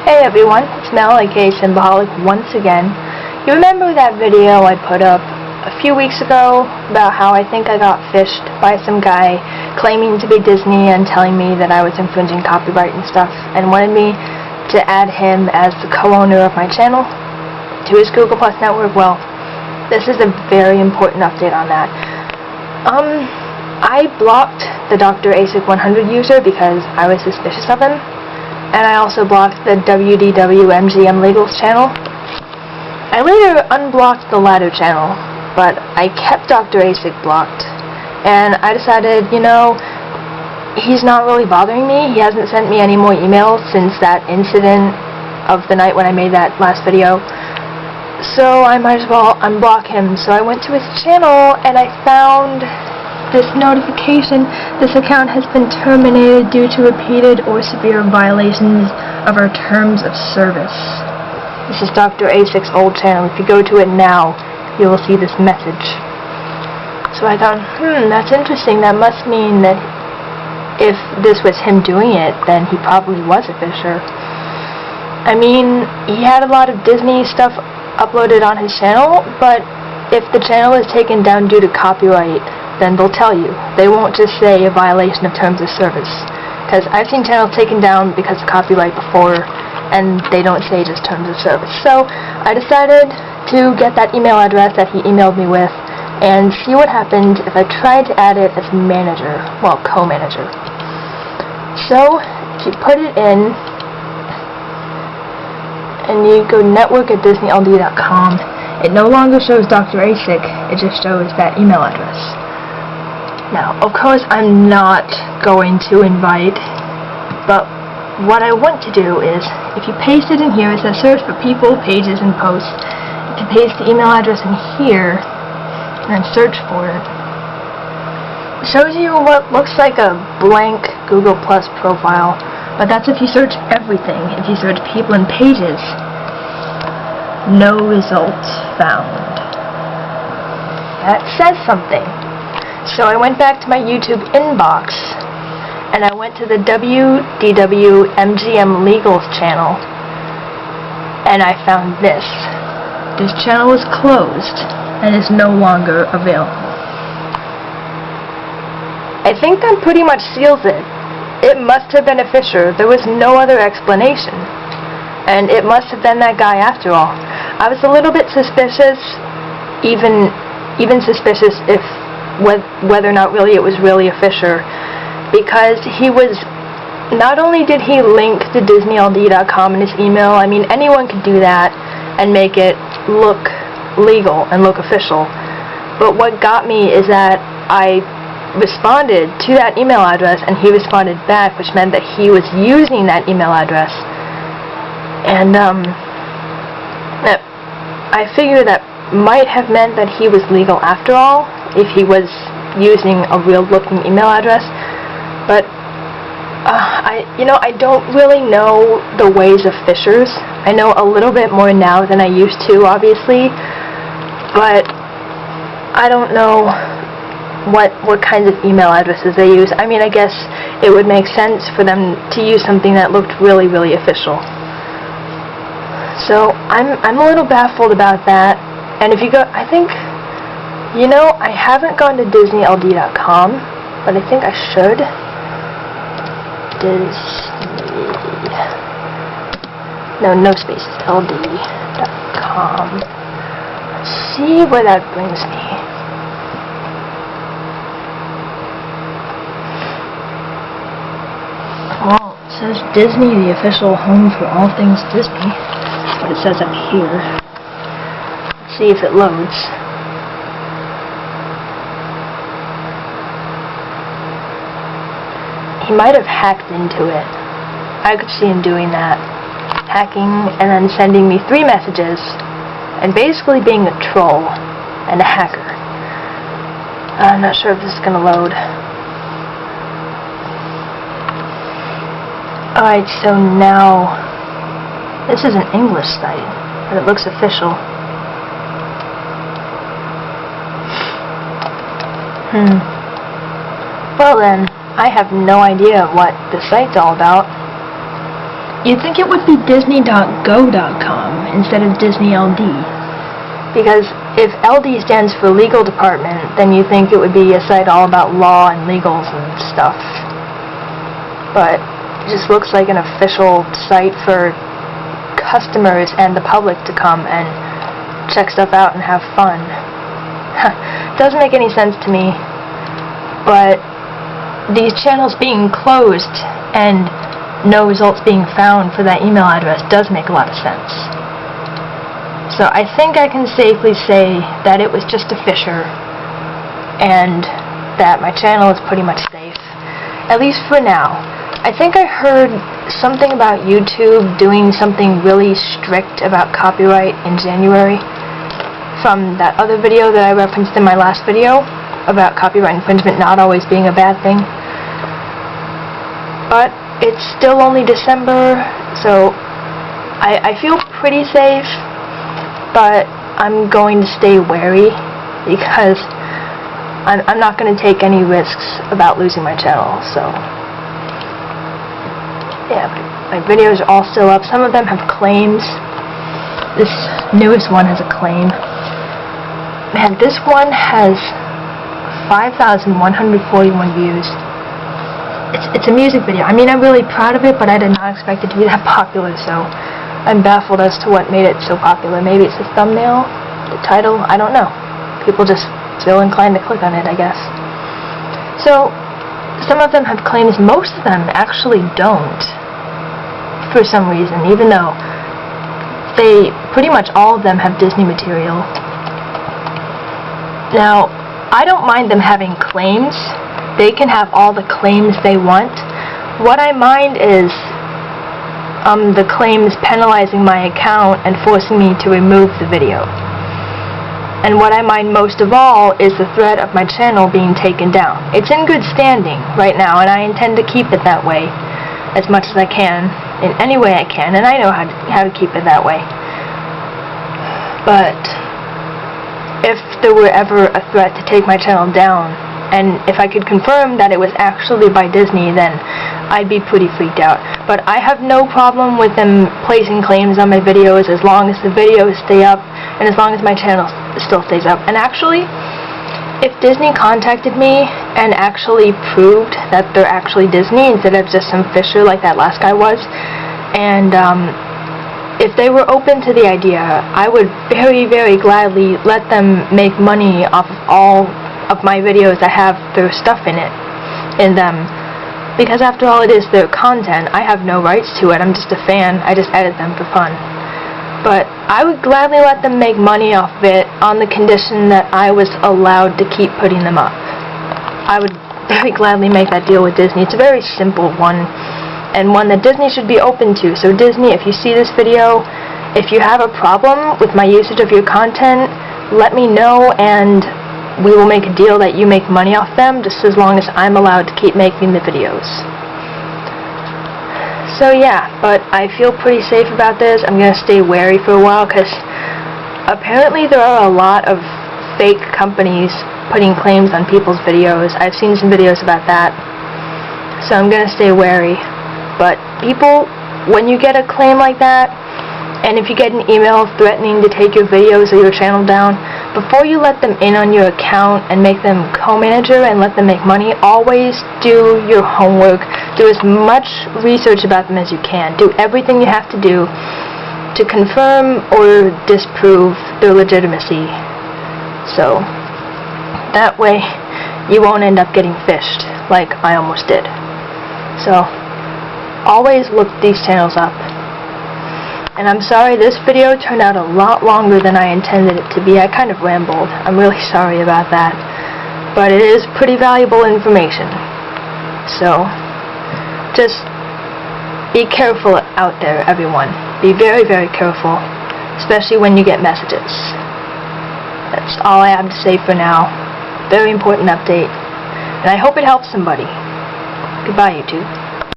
Hey everyone, it's Mel, aka Simbaholic, once again. You remember that video I put up a few weeks ago about how I think I got phished by some guy claiming to be Disney and telling me that I was infringing copyright and stuff, and wanted me to add him as the co-owner of my channel to his Google Plus network? Well, this is a very important update on that. I blocked the Dr. ASIC 100 user because I was suspicious of him. And I also blocked the WDW-MGM Legals channel. I later unblocked the latter channel, but I kept Dr. ASIC blocked. And I decided, you know, he's not really bothering me. He hasn't sent me any more emails since that incident of the night when I made that last video. So I might as well unblock him. So I went to his channel and I found this notification: this account has been terminated due to repeated or severe violations of our terms of service. This is Dr. ASIC's old channel. If you go to it now, you will see this message. So I thought, that's interesting. That must mean that if this was him doing it, then he probably was a phisher. I mean, he had a lot of Disney stuff uploaded on his channel, but if the channel is taken down due to copyright, then they'll tell you. They won't just say a violation of terms of service. Because I've seen channels taken down because of copyright before, and they don't say just terms of service. So I decided to get that email address that he emailed me with and see what happened if I tried to add it as manager, well, co-manager. So if you put it in, and you go network@disneyld.com, it no longer shows Dr. ASIC, it just shows that email address. Now, of course, I'm not going to invite, but what I want to do is, if you paste it in here, it says search for people, pages, and posts. If you paste the email address in here, and then search for it, it shows you what looks like a blank Google Plus profile, but that's if you search everything. If you search people and pages, no results found. That says something. So I went back to my YouTube inbox, and I went to the WDW-MGM Legals channel, and I found this. This channel is closed, and is no longer available. I think that pretty much seals it. It must have been a phisher. There was no other explanation. And it must have been that guy after all. I was a little bit suspicious, even suspicious if whether or not really it was really a phisher, because he was, not only did he link to DisneyLD.com in his email, I mean anyone could do that and make it look legal and look official, but what got me is that I responded to that email address and he responded back, which meant that he was using that email address, and I figure that might have meant that he was legal after all, if he was using a real looking email address. But I don't really know the ways of phishers. I know a little bit more now than I used to, obviously, but I don't know what kinds of email addresses they use. I mean, I guess it would make sense for them to use something that looked really, really official. So I'm a little baffled about that. And if you go, I think, I haven't gone to DisneyLD.com, but I think I should. No spaces, LD.com. Let's see where that brings me. Well, it says Disney, the official home for all things Disney. That's what it says up here. Let's see if it loads. He might have hacked into it. I could see him doing that. Hacking and then sending me 3 messages and basically being a troll and a hacker. I'm not sure if this is going to load. Alright, so now this is an English site, but it looks official. Well then, I have no idea what the site's all about. you'd think it would be Disney.go.com instead of Disney LD. Because if LD stands for legal department, then you think it would be a site all about law and legals and stuff. But it just looks like an official site for customers and the public to come and check stuff out and have fun. Doesn't make any sense to me, but these channels being closed and no results being found for that email address does make a lot of sense. So I think I can safely say that it was just a phisher and that my channel is pretty much safe, at least for now. I think I heard something about YouTube doing something really strict about copyright in January from that other video that I referenced in my last video about copyright infringement not always being a bad thing. But it's still only December, so I feel pretty safe, but I'm going to stay wary because I'm not going to take any risks about losing my channel. So yeah, my videos are all still up. Some of them have claims. This newest one has a claim. Man, this one has 5,141 views. It's a music video. I mean, I'm really proud of it, but I did not expect it to be that popular, so I'm baffled as to what made it so popular. Maybe it's the thumbnail, the title, I don't know. People just feel inclined to click on it, I guess. So, some of them have claims, most of them actually don't, for some reason, even though they, pretty much all of them have Disney material. Now, I don't mind them having claims. They can have all the claims they want. What I mind is the claims penalizing my account and forcing me to remove the video. And what I mind most of all is the threat of my channel being taken down. It's in good standing right now, and I intend to keep it that way as much as I can, in any way I can, and I know how to keep it that way. But if there were ever a threat to take my channel down, and if I could confirm that it was actually by Disney, then I'd be pretty freaked out. But I have no problem with them placing claims on my videos as long as the videos stay up and as long as my channel still stays up. And actually, if Disney contacted me and actually proved that they're actually Disney instead of just some fisher like that last guy was, and if they were open to the idea, I would very, very gladly let them make money off of all of my videos that have their stuff in them. Because after all, it is their content. I have no rights to it. I'm just a fan. I just edit them for fun. But I would gladly let them make money off of it on the condition that I was allowed to keep putting them up. I would very gladly make that deal with Disney. It's a very simple one, and one that Disney should be open to. So Disney, if you see this video, if you have a problem with my usage of your content, let me know, and we will make a deal that you make money off them, just as long as I'm allowed to keep making the videos. So yeah, but I feel pretty safe about this. I'm going to stay wary for a while, because apparently there are a lot of fake companies putting claims on people's videos. I've seen some videos about that, so I'm going to stay wary. But people, when you get a claim like that, and if you get an email threatening to take your videos or your channel down, before you let them in on your account and make them co-manager and let them make money, always do your homework. Do as much research about them as you can. Do everything you have to do to confirm or disprove their legitimacy. So that way you won't end up getting phished like I almost did. So always look these channels up. And I'm sorry, this video turned out a lot longer than I intended it to be. I kind of rambled. I'm really sorry about that. But it is pretty valuable information. So just be careful out there, everyone. Be very, very careful, especially when you get messages. That's all I have to say for now. Very important update. And I hope it helps somebody. Goodbye, YouTube.